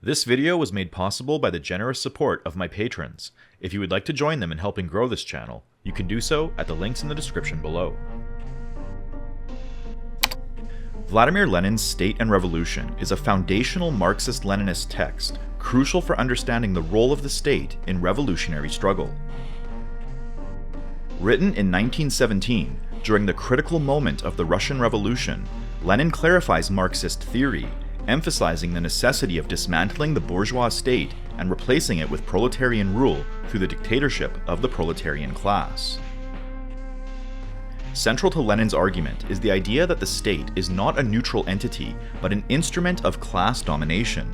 This video was made possible by the generous support of my patrons. If you would like to join them in helping grow this channel, you can do so at the links in the description below. Vladimir Lenin's State and Revolution is a foundational Marxist-Leninist text crucial for understanding the role of the state in revolutionary struggle. Written in 1917, during the critical moment of the Russian Revolution, Lenin clarifies Marxist theory, emphasizing the necessity of dismantling the bourgeois state and replacing it with proletarian rule through the dictatorship of the proletarian class. Central to Lenin's argument is the idea that the state is not a neutral entity, but an instrument of class domination.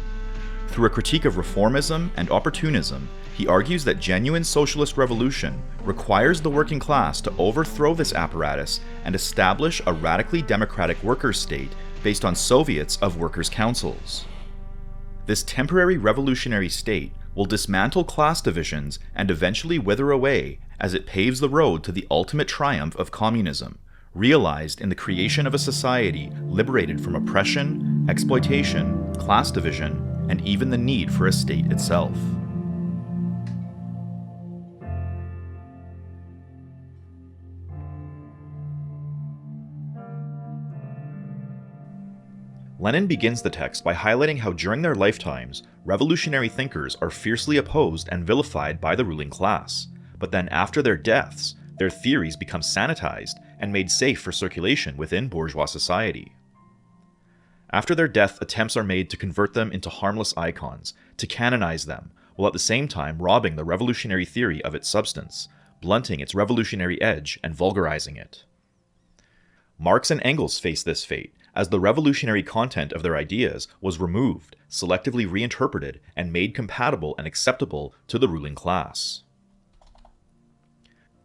Through a critique of reformism and opportunism, he argues that genuine socialist revolution requires the working class to overthrow this apparatus and establish a radically democratic workers' state based on Soviets of workers' councils. This temporary revolutionary state will dismantle class divisions and eventually wither away as it paves the road to the ultimate triumph of communism, realized in the creation of a society liberated from oppression, exploitation, class division, and even the need for a state itself. Lenin begins the text by highlighting how during their lifetimes, revolutionary thinkers are fiercely opposed and vilified by the ruling class, but then after their deaths, their theories become sanitized and made safe for circulation within bourgeois society. After their death, attempts are made to convert them into harmless icons, to canonize them, while at the same time robbing the revolutionary theory of its substance, blunting its revolutionary edge and vulgarizing it. Marx and Engels faced this fate, as the revolutionary content of their ideas was removed, selectively reinterpreted, and made compatible and acceptable to the ruling class.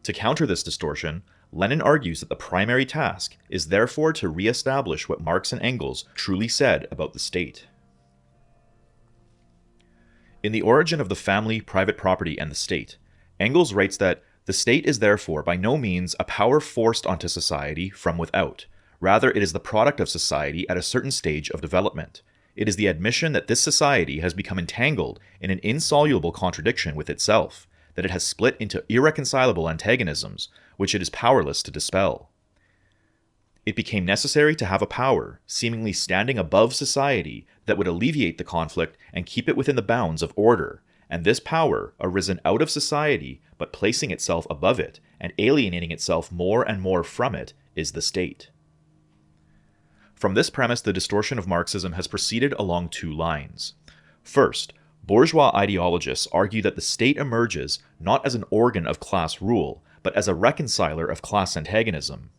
To counter this distortion, Lenin argues that the primary task is therefore to re-establish what Marx and Engels truly said about the state. In The Origin of the Family, Private Property, and the State, Engels writes that the state is therefore by no means a power forced onto society from without. Rather, it is the product of society at a certain stage of development. It is the admission that this society has become entangled in an insoluble contradiction with itself, that it has split into irreconcilable antagonisms, which it is powerless to dispel. It became necessary to have a power, seemingly standing above society, that would alleviate the conflict and keep it within the bounds of order, and this power, arisen out of society, but placing itself above it, and alienating itself more and more from it, is the state. From this premise, the distortion of Marxism has proceeded along two lines. First, bourgeois ideologists argue that the state emerges not as an organ of class rule, but as a reconciler of class antagonism.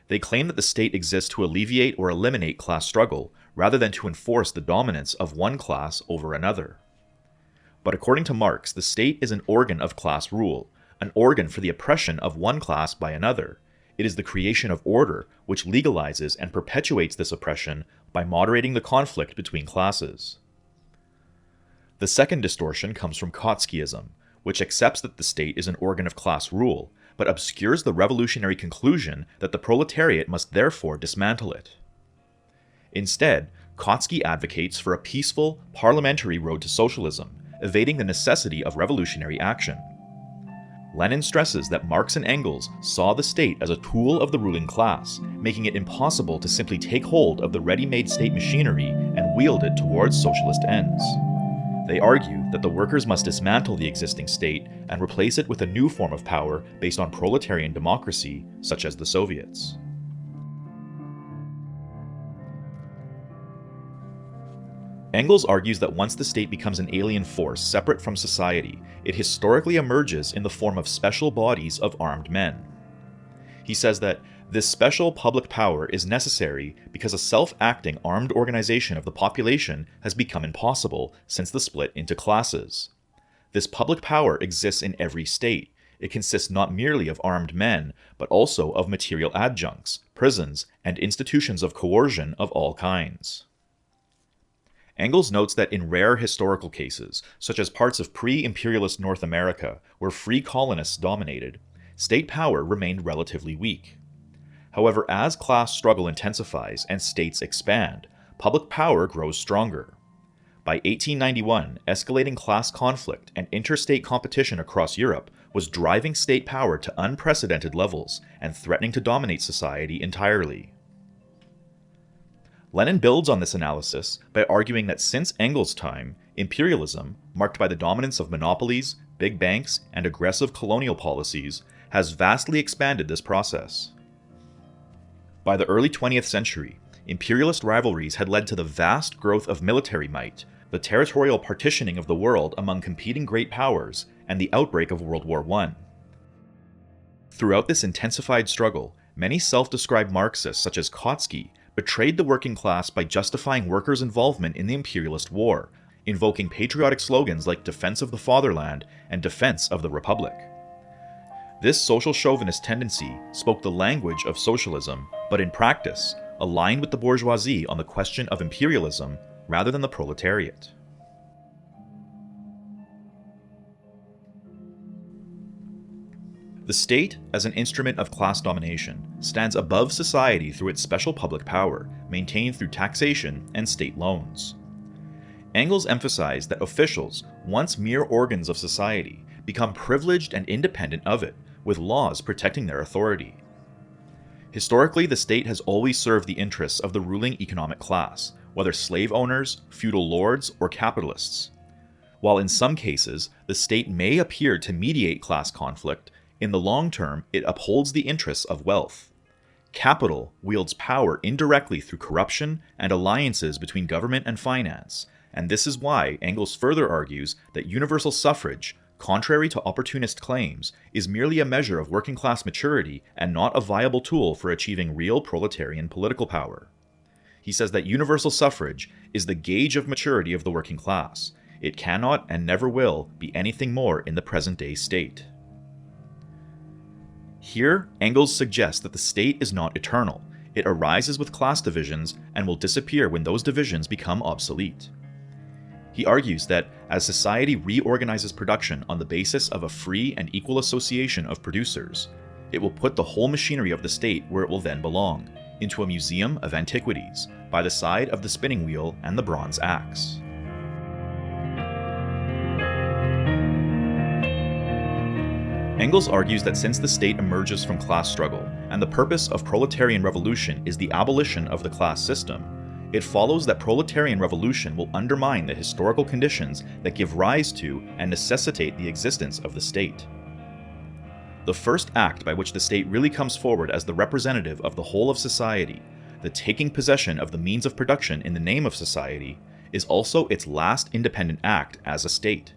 They claim that the state exists to alleviate or eliminate class struggle, rather than to enforce the dominance of one class over another. But according to Marx, the state is an organ of class rule, an organ for the oppression of one class by another. It is the creation of order which legalizes and perpetuates this oppression by moderating the conflict between classes. The second distortion comes from Trotskyism, which accepts that the state is an organ of class rule, but obscures the revolutionary conclusion that the proletariat must therefore dismantle it. Instead, Trotsky advocates for a peaceful, parliamentary road to socialism, evading the necessity of revolutionary action. Lenin stresses that Marx and Engels saw the state as a tool of the ruling class, making it impossible to simply take hold of the ready-made state machinery and wield it towards socialist ends. They argue that the workers must dismantle the existing state and replace it with a new form of power based on proletarian democracy, such as the Soviets. Engels argues that once the state becomes an alien force separate from society, it historically emerges in the form of special bodies of armed men. He says that this special public power is necessary because a self-acting armed organization of the population has become impossible since the split into classes. This public power exists in every state. It consists not merely of armed men, but also of material adjuncts, prisons, and institutions of coercion of all kinds. Engels notes that in rare historical cases, such as parts of pre-imperialist North America, where free colonists dominated, state power remained relatively weak. However, as class struggle intensifies and states expand, public power grows stronger. By 1891, escalating class conflict and interstate competition across Europe was driving state power to unprecedented levels and threatening to dominate society entirely. Lenin builds on this analysis by arguing that since Engels' time, imperialism, marked by the dominance of monopolies, big banks, and aggressive colonial policies, has vastly expanded this process. By the early 20th century, imperialist rivalries had led to the vast growth of military might, the territorial partitioning of the world among competing great powers, and the outbreak of World War I. Throughout this intensified struggle, many self-described Marxists, such as Kautsky, betrayed the working class by justifying workers' involvement in the imperialist war, invoking patriotic slogans like defense of the fatherland and defense of the republic. This social chauvinist tendency spoke the language of socialism, but in practice, aligned with the bourgeoisie on the question of imperialism rather than the proletariat. The state, as an instrument of class domination, stands above society through its special public power, maintained through taxation and state loans. Engels emphasized that officials, once mere organs of society, become privileged and independent of it, with laws protecting their authority. Historically, the state has always served the interests of the ruling economic class, whether slave owners, feudal lords, or capitalists. While in some cases, the state may appear to mediate class conflict, in the long term, it upholds the interests of wealth. Capital wields power indirectly through corruption and alliances between government and finance, and this is why Engels further argues that universal suffrage, contrary to opportunist claims, is merely a measure of working class maturity and not a viable tool for achieving real proletarian political power. He says that universal suffrage is the gauge of maturity of the working class. It cannot and never will be anything more in the present-day state. Here, Engels suggests that the state is not eternal. It arises with class divisions and will disappear when those divisions become obsolete. He argues that as society reorganizes production on the basis of a free and equal association of producers, it will put the whole machinery of the state where it will then belong, into a museum of antiquities, by the side of the spinning wheel and the bronze axe. Engels argues that since the state emerges from class struggle, and the purpose of proletarian revolution is the abolition of the class system, it follows that proletarian revolution will undermine the historical conditions that give rise to and necessitate the existence of the state. The first act by which the state really comes forward as the representative of the whole of society, the taking possession of the means of production in the name of society, is also its last independent act as a state.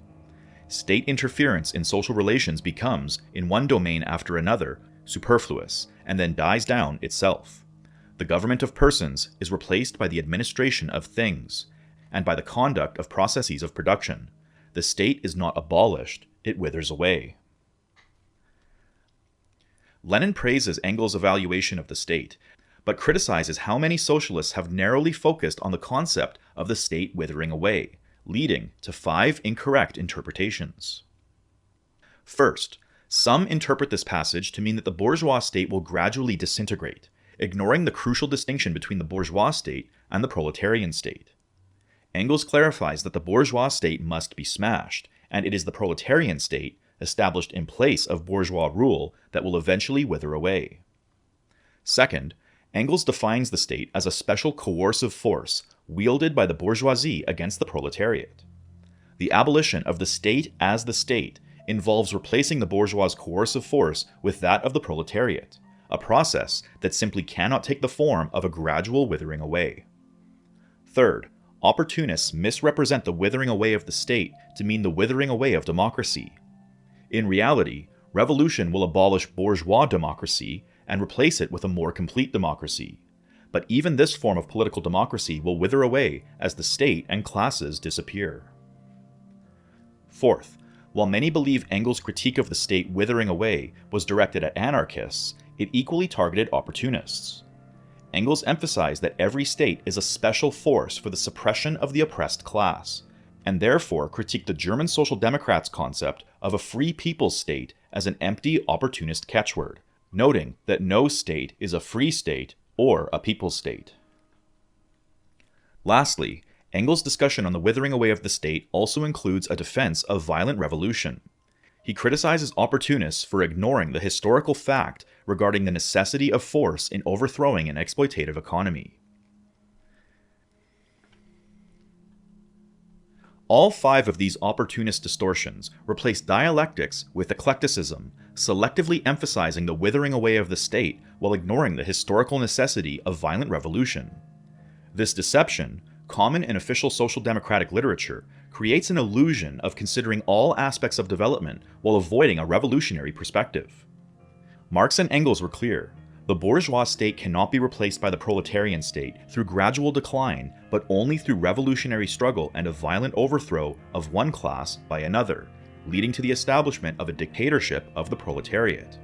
State interference in social relations becomes, in one domain after another, superfluous, and then dies down itself. The government of persons is replaced by the administration of things, and by the conduct of processes of production. The state is not abolished, it withers away. Lenin praises Engels' evaluation of the state, but criticizes how many socialists have narrowly focused on the concept of the state withering away, leading to 5 incorrect interpretations. First, some interpret this passage to mean that the bourgeois state will gradually disintegrate, ignoring the crucial distinction between the bourgeois state and the proletarian state. Engels clarifies that the bourgeois state must be smashed, and it is the proletarian state, established in place of bourgeois rule, that will eventually wither away. Second, Engels defines the state as a special coercive force wielded by the bourgeoisie against the proletariat. The abolition of the state as the state involves replacing the bourgeois' coercive force with that of the proletariat, a process that simply cannot take the form of a gradual withering away. Third, opportunists misrepresent the withering away of the state to mean the withering away of democracy. In reality, revolution will abolish bourgeois democracy and replace it with a more complete democracy. But even this form of political democracy will wither away as the state and classes disappear. Fourth, while many believe Engels' critique of the state withering away was directed at anarchists, it equally targeted opportunists. Engels emphasized that every state is a special force for the suppression of the oppressed class, and therefore critiqued the German Social Democrats' concept of a free people's state as an empty opportunist catchword, noting that no state is a free state or a people's state. Lastly, Engels' discussion on the withering away of the state also includes a defense of violent revolution. He criticizes opportunists for ignoring the historical fact regarding the necessity of force in overthrowing an exploitative economy. All five of these opportunist distortions replace dialectics with eclecticism, selectively emphasizing the withering away of the state while ignoring the historical necessity of violent revolution. This deception, common in official social democratic literature, creates an illusion of considering all aspects of development while avoiding a revolutionary perspective. Marx and Engels were clear. The bourgeois state cannot be replaced by the proletarian state through gradual decline, but only through revolutionary struggle and a violent overthrow of one class by another, leading to the establishment of a dictatorship of the proletariat.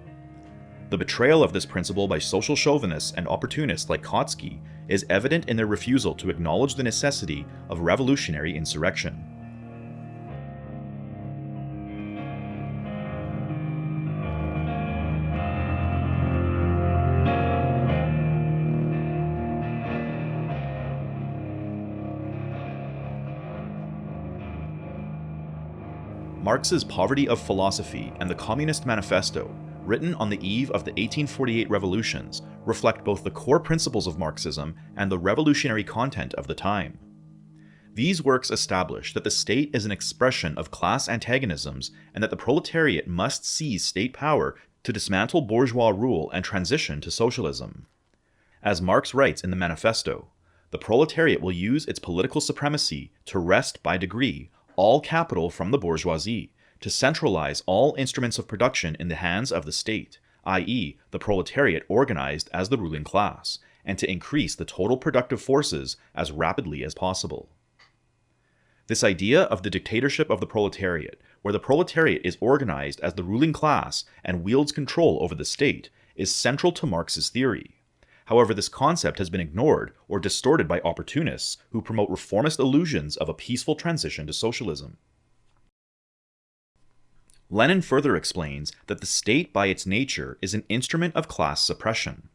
The betrayal of this principle by social chauvinists and opportunists like Kautsky is evident in their refusal to acknowledge the necessity of revolutionary insurrection. Marx's Poverty of Philosophy and the Communist Manifesto, written on the eve of the 1848 revolutions, reflect both the core principles of Marxism and the revolutionary content of the time. These works establish that the state is an expression of class antagonisms and that the proletariat must seize state power to dismantle bourgeois rule and transition to socialism. As Marx writes in the Manifesto, the proletariat will use its political supremacy to wrest by degree all capital from the bourgeoisie, to centralize all instruments of production in the hands of the state, i.e., the proletariat organized as the ruling class, and to increase the total productive forces as rapidly as possible. This idea of the dictatorship of the proletariat, where the proletariat is organized as the ruling class and wields control over the state, is central to Marx's theory. However, this concept has been ignored or distorted by opportunists who promote reformist illusions of a peaceful transition to socialism. Lenin further explains that the state by its nature is an instrument of class suppression.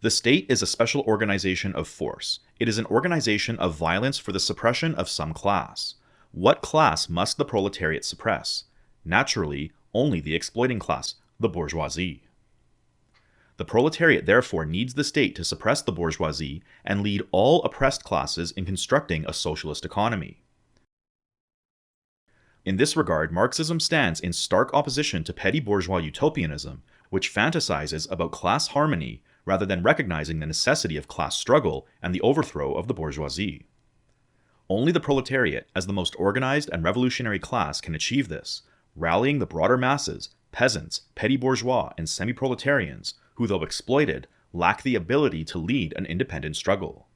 The state is a special organization of force. It is an organization of violence for the suppression of some class. What class must the proletariat suppress? Naturally, only the exploiting class, the bourgeoisie. The proletariat therefore needs the state to suppress the bourgeoisie and lead all oppressed classes in constructing a socialist economy. In this regard, Marxism stands in stark opposition to petty bourgeois utopianism, which fantasizes about class harmony rather than recognizing the necessity of class struggle and the overthrow of the bourgeoisie. Only the proletariat, as the most organized and revolutionary class, can achieve this, rallying the broader masses, peasants, petty bourgeois, and semi-proletarians, who, though exploited, lack the ability to lead an independent struggle.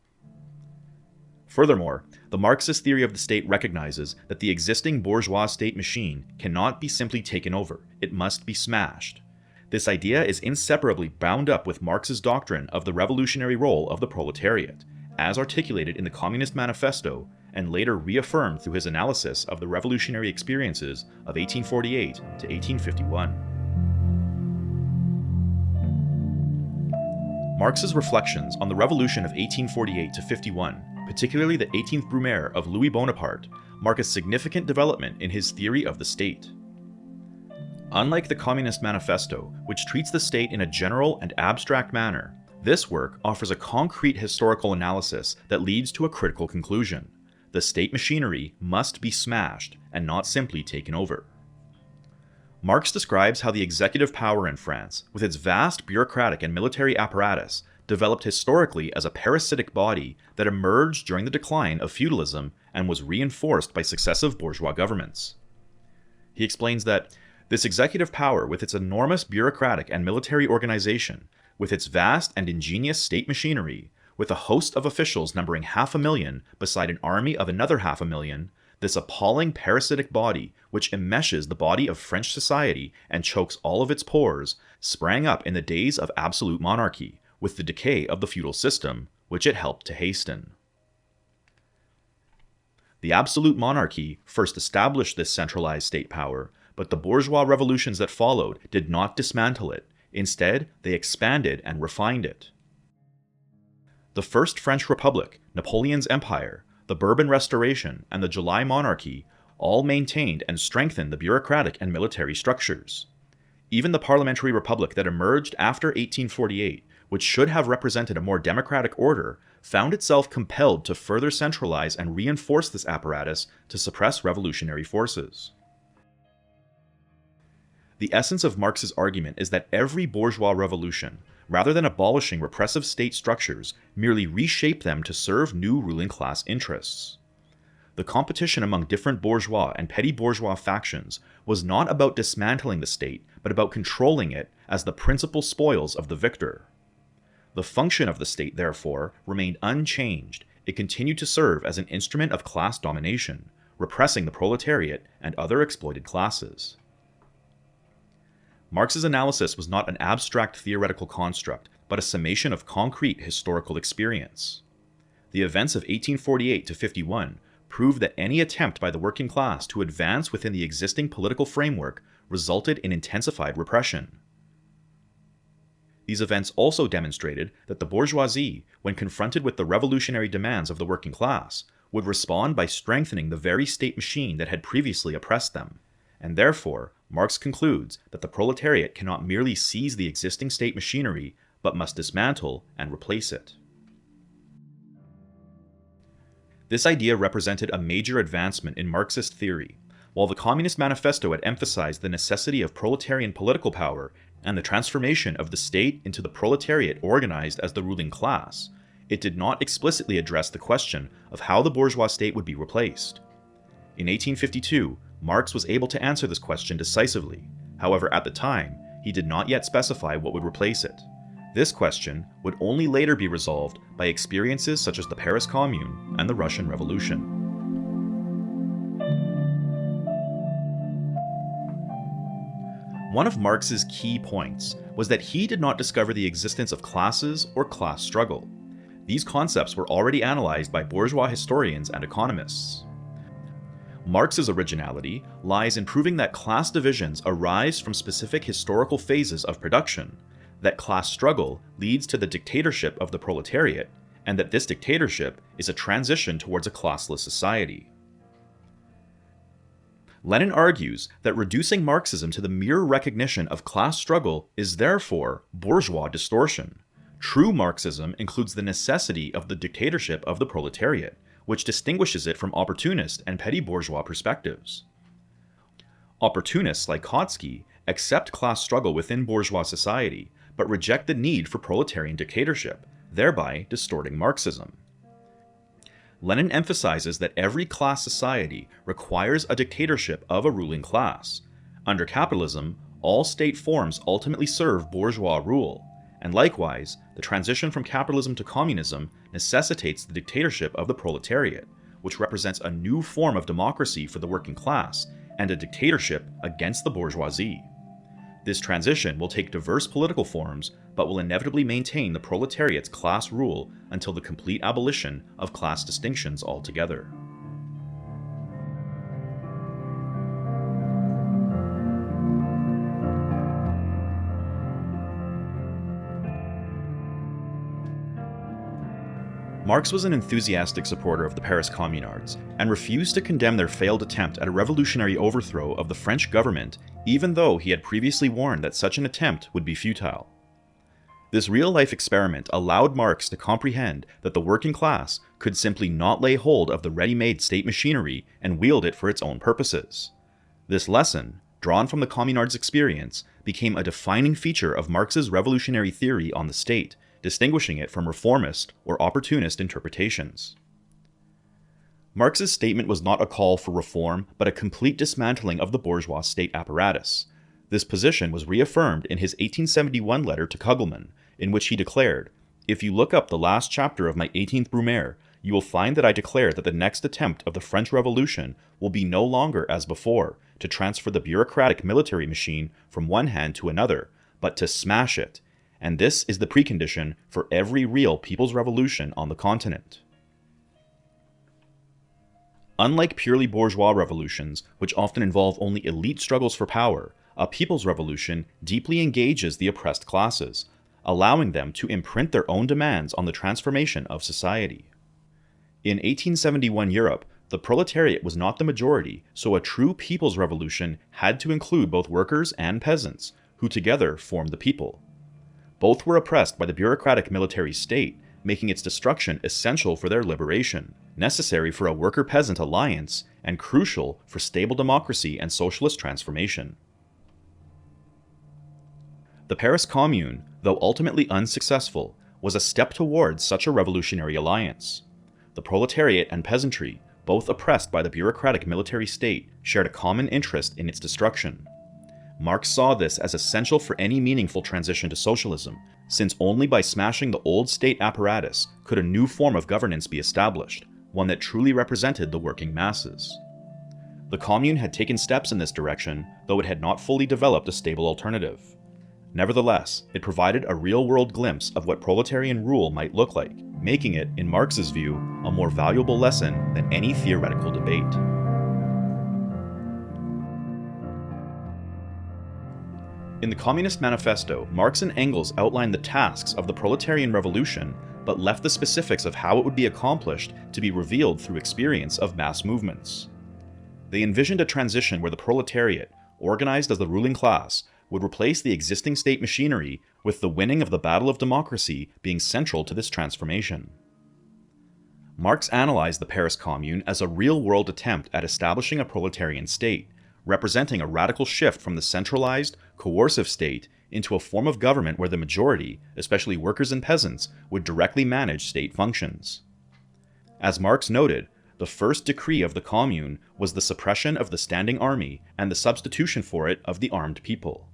Furthermore, the Marxist theory of the state recognizes that the existing bourgeois state machine cannot be simply taken over, it must be smashed. This idea is inseparably bound up with Marx's doctrine of the revolutionary role of the proletariat, as articulated in the Communist Manifesto and later reaffirmed through his analysis of the revolutionary experiences of 1848 to 1851. Marx's reflections on the revolution of 1848 to 51, particularly the 18th Brumaire of Louis Bonaparte, mark a significant development in his theory of the state. Unlike the Communist Manifesto, which treats the state in a general and abstract manner, this work offers a concrete historical analysis that leads to a critical conclusion. The state machinery must be smashed and not simply taken over. Marx describes how the executive power in France, with its vast bureaucratic and military apparatus, developed historically as a parasitic body that emerged during the decline of feudalism and was reinforced by successive bourgeois governments. He explains that this executive power, with its enormous bureaucratic and military organization, with its vast and ingenious state machinery, with a host of officials numbering 500,000 beside an army of another 500,000, this appalling parasitic body, which enmeshes the body of French society and chokes all of its pores, sprang up in the days of absolute monarchy, with the decay of the feudal system, which it helped to hasten. The absolute monarchy first established this centralized state power, but the bourgeois revolutions that followed did not dismantle it. Instead, they expanded and refined it. The First French Republic, Napoleon's empire, the Bourbon Restoration, and the July Monarchy all maintained and strengthened the bureaucratic and military structures. Even the parliamentary republic that emerged after 1848, which should have represented a more democratic order, found itself compelled to further centralize and reinforce this apparatus to suppress revolutionary forces. The essence of Marx's argument is that every bourgeois revolution, rather than abolishing repressive state structures, merely reshape them to serve new ruling class interests. The competition among different bourgeois and petty bourgeois factions was not about dismantling the state, but about controlling it as the principal spoils of the victor. The function of the state, therefore, remained unchanged. It continued to serve as an instrument of class domination, repressing the proletariat and other exploited classes. Marx's analysis was not an abstract theoretical construct, but a summation of concrete historical experience. The events of 1848 to 51 proved that any attempt by the working class to advance within the existing political framework resulted in intensified repression. These events also demonstrated that the bourgeoisie, when confronted with the revolutionary demands of the working class, would respond by strengthening the very state machine that had previously oppressed them, and therefore Marx concludes that the proletariat cannot merely seize the existing state machinery, but must dismantle and replace it. This idea represented a major advancement in Marxist theory. While the Communist Manifesto had emphasized the necessity of proletarian political power and the transformation of the state into the proletariat organized as the ruling class, it did not explicitly address the question of how the bourgeois state would be replaced. In 1852, Marx was able to answer this question decisively. However, at the time, he did not yet specify what would replace it. This question would only later be resolved by experiences such as the Paris Commune and the Russian Revolution. One of Marx's key points was that he did not discover the existence of classes or class struggle. These concepts were already analyzed by bourgeois historians and economists. Marx's originality lies in proving that class divisions arise from specific historical phases of production, that class struggle leads to the dictatorship of the proletariat, and that this dictatorship is a transition towards a classless society. Lenin argues that reducing Marxism to the mere recognition of class struggle is therefore bourgeois distortion. True Marxism includes the necessity of the dictatorship of the proletariat, which distinguishes it from opportunist and petty bourgeois perspectives. Opportunists like Kautsky accept class struggle within bourgeois society, but reject the need for proletarian dictatorship, thereby distorting Marxism. Lenin emphasizes that every class society requires a dictatorship of a ruling class. Under capitalism, all state forms ultimately serve bourgeois rule, and likewise, the transition from capitalism to communism necessitates the dictatorship of the proletariat, which represents a new form of democracy for the working class and a dictatorship against the bourgeoisie. This transition will take diverse political forms, but will inevitably maintain the proletariat's class rule until the complete abolition of class distinctions altogether. Marx was an enthusiastic supporter of the Paris Communards, and refused to condemn their failed attempt at a revolutionary overthrow of the French government, even though he had previously warned that such an attempt would be futile. This real-life experiment allowed Marx to comprehend that the working class could simply not lay hold of the ready-made state machinery and wield it for its own purposes. This lesson, drawn from the Communards' experience, became a defining feature of Marx's revolutionary theory on the state, distinguishing it from reformist or opportunist interpretations. Marx's statement was not a call for reform, but a complete dismantling of the bourgeois state apparatus. This position was reaffirmed in his 1871 letter to Kugelmann, in which he declared, "If you look up the last chapter of my 18th Brumaire, you will find that I declare that the next attempt of the French Revolution will be no longer, as before, to transfer the bureaucratic military machine from one hand to another, but to smash it, and this is the precondition for every real people's revolution on the continent." Unlike purely bourgeois revolutions, which often involve only elite struggles for power, a people's revolution deeply engages the oppressed classes, allowing them to imprint their own demands on the transformation of society. In 1871 Europe, the proletariat was not the majority, so a true people's revolution had to include both workers and peasants, who together formed the people. Both were oppressed by the bureaucratic military state, making its destruction essential for their liberation, necessary for a worker-peasant alliance, and crucial for stable democracy and socialist transformation. The Paris Commune, though ultimately unsuccessful, was a step towards such a revolutionary alliance. The proletariat and peasantry, both oppressed by the bureaucratic military state, shared a common interest in its destruction. Marx saw this as essential for any meaningful transition to socialism, since only by smashing the old state apparatus could a new form of governance be established, one that truly represented the working masses. The Commune had taken steps in this direction, though it had not fully developed a stable alternative. Nevertheless, it provided a real-world glimpse of what proletarian rule might look like, making it, in Marx's view, a more valuable lesson than any theoretical debate. In the Communist Manifesto, Marx and Engels outlined the tasks of the proletarian revolution, but left the specifics of how it would be accomplished to be revealed through experience of mass movements. They envisioned a transition where the proletariat, organized as the ruling class, would replace the existing state machinery, with the winning of the battle of democracy being central to this transformation. Marx analyzed the Paris Commune as a real-world attempt at establishing a proletarian state, representing a radical shift from the centralized, coercive state into a form of government where the majority, especially workers and peasants, would directly manage state functions. As Marx noted, the first decree of the Commune was the suppression of the standing army and the substitution for it of the armed people.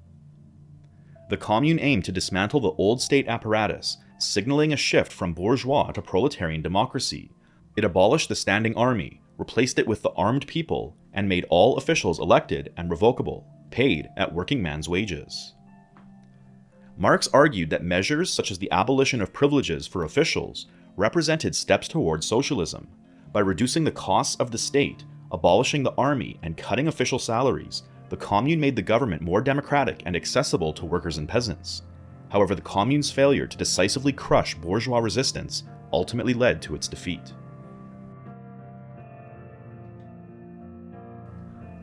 The Commune aimed to dismantle the old state apparatus, signaling a shift from bourgeois to proletarian democracy. It abolished the standing army, replaced it with the armed people, and made all officials elected and revocable, paid at working man's wages. Marx argued that measures such as the abolition of privileges for officials represented steps towards socialism. By reducing the costs of the state, abolishing the army, and cutting official salaries, the Commune made the government more democratic and accessible to workers and peasants. However, the Commune's failure to decisively crush bourgeois resistance ultimately led to its defeat.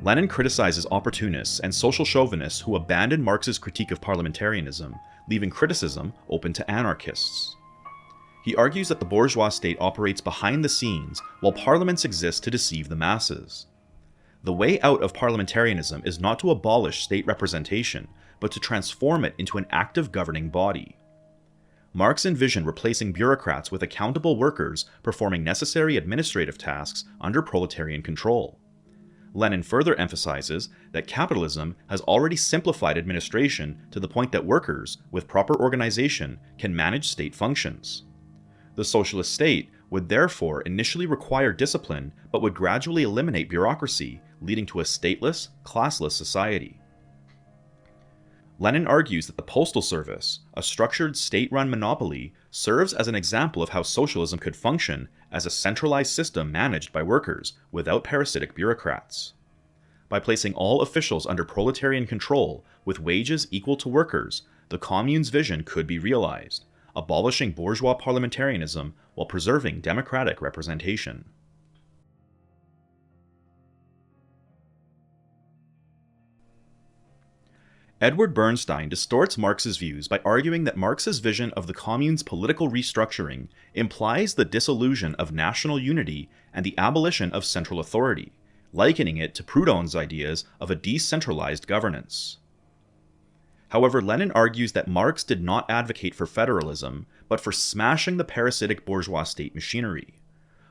Lenin criticizes opportunists and social chauvinists who abandon Marx's critique of parliamentarianism, leaving criticism open to anarchists. He argues that the bourgeois state operates behind the scenes, while parliaments exist to deceive the masses. The way out of parliamentarianism is not to abolish state representation, but to transform it into an active governing body. Marx envisioned replacing bureaucrats with accountable workers performing necessary administrative tasks under proletarian control. Lenin further emphasizes that capitalism has already simplified administration to the point that workers, with proper organization, can manage state functions. The socialist state would therefore initially require discipline, but would gradually eliminate bureaucracy, leading to a stateless, classless society. Lenin argues that the postal service, a structured state-run monopoly, serves as an example of how socialism could function as a centralized system managed by workers without parasitic bureaucrats. By placing all officials under proletarian control with wages equal to workers, the Commune's vision could be realized, abolishing bourgeois parliamentarianism while preserving democratic representation. Edward Bernstein distorts Marx's views by arguing that Marx's vision of the Commune's political restructuring implies the dissolution of national unity and the abolition of central authority, likening it to Proudhon's ideas of a decentralized governance. However, Lenin argues that Marx did not advocate for federalism, but for smashing the parasitic bourgeois state machinery.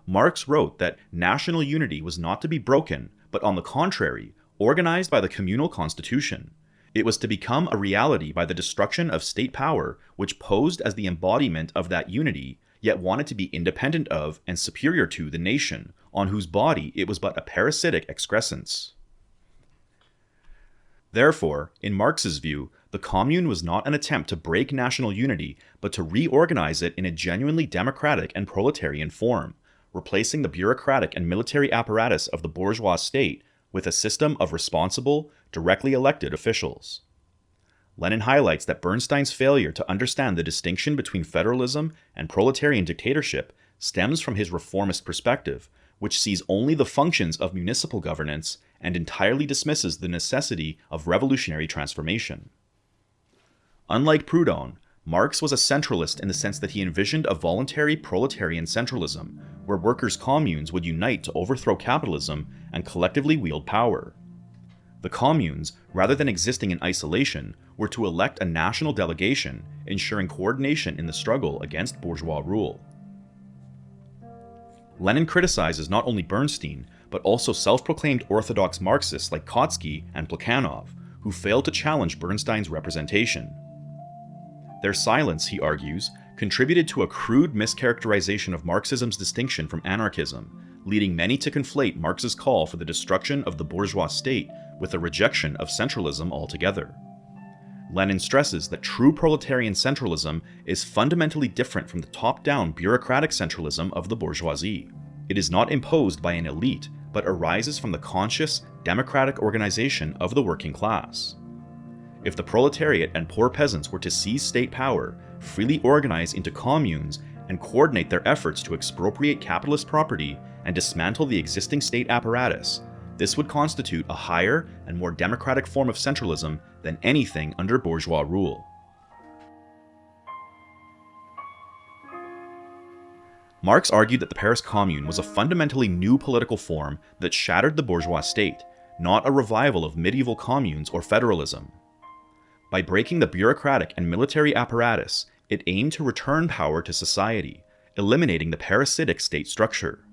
Marx wrote that national unity was not to be broken, but on the contrary, organized by the communal constitution. It was to become a reality by the destruction of state power, which posed as the embodiment of that unity, yet wanted to be independent of and superior to the nation, on whose body it was but a parasitic excrescence. Therefore, in Marx's view, the Commune was not an attempt to break national unity, but to reorganize it in a genuinely democratic and proletarian form, replacing the bureaucratic and military apparatus of the bourgeois state with a system of responsible, directly elected officials. Lenin highlights that Bernstein's failure to understand the distinction between federalism and proletarian dictatorship stems from his reformist perspective, which sees only the functions of municipal governance and entirely dismisses the necessity of revolutionary transformation. Unlike Proudhon, Marx was a centralist in the sense that he envisioned a voluntary proletarian centralism, where workers' communes would unite to overthrow capitalism and collectively wield power. The communes, rather than existing in isolation, were to elect a national delegation, ensuring coordination in the struggle against bourgeois rule. Lenin criticizes not only Bernstein, but also self-proclaimed orthodox Marxists like Kautsky and Plekhanov, who failed to challenge Bernstein's representation. Their silence, he argues, contributed to a crude mischaracterization of Marxism's distinction from anarchism, leading many to conflate Marx's call for the destruction of the bourgeois state with a rejection of centralism altogether. Lenin stresses that true proletarian centralism is fundamentally different from the top-down bureaucratic centralism of the bourgeoisie. It is not imposed by an elite, but arises from the conscious, democratic organization of the working class. If the proletariat and poor peasants were to seize state power, freely organize into communes, and coordinate their efforts to expropriate capitalist property and dismantle the existing state apparatus, this would constitute a higher and more democratic form of centralism than anything under bourgeois rule. Marx argued that the Paris Commune was a fundamentally new political form that shattered the bourgeois state, not a revival of medieval communes or federalism. By breaking the bureaucratic and military apparatus, it aimed to return power to society, eliminating the parasitic state structure.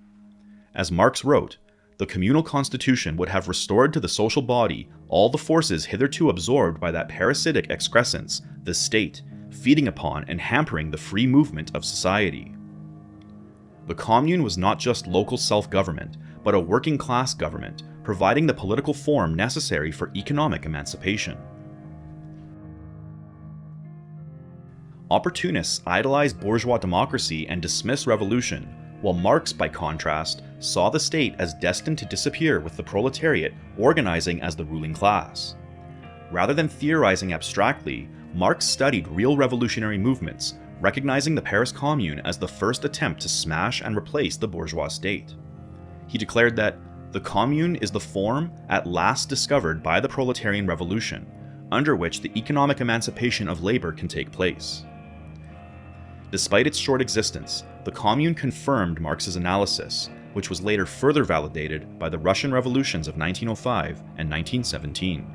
As Marx wrote, the communal constitution would have restored to the social body all the forces hitherto absorbed by that parasitic excrescence, the state, feeding upon and hampering the free movement of society. The commune was not just local self-government, but a working-class government, providing the political form necessary for economic emancipation. Opportunists idolize bourgeois democracy and dismiss revolution, while Marx, by contrast, saw the state as destined to disappear with the proletariat organizing as the ruling class. Rather than theorizing abstractly, Marx studied real revolutionary movements, recognizing the Paris Commune as the first attempt to smash and replace the bourgeois state. He declared that the commune is the form at last discovered by the proletarian revolution, under which the economic emancipation of labor can take place. Despite its short existence, the commune confirmed Marx's analysis, which was later further validated by the Russian revolutions of 1905 and 1917.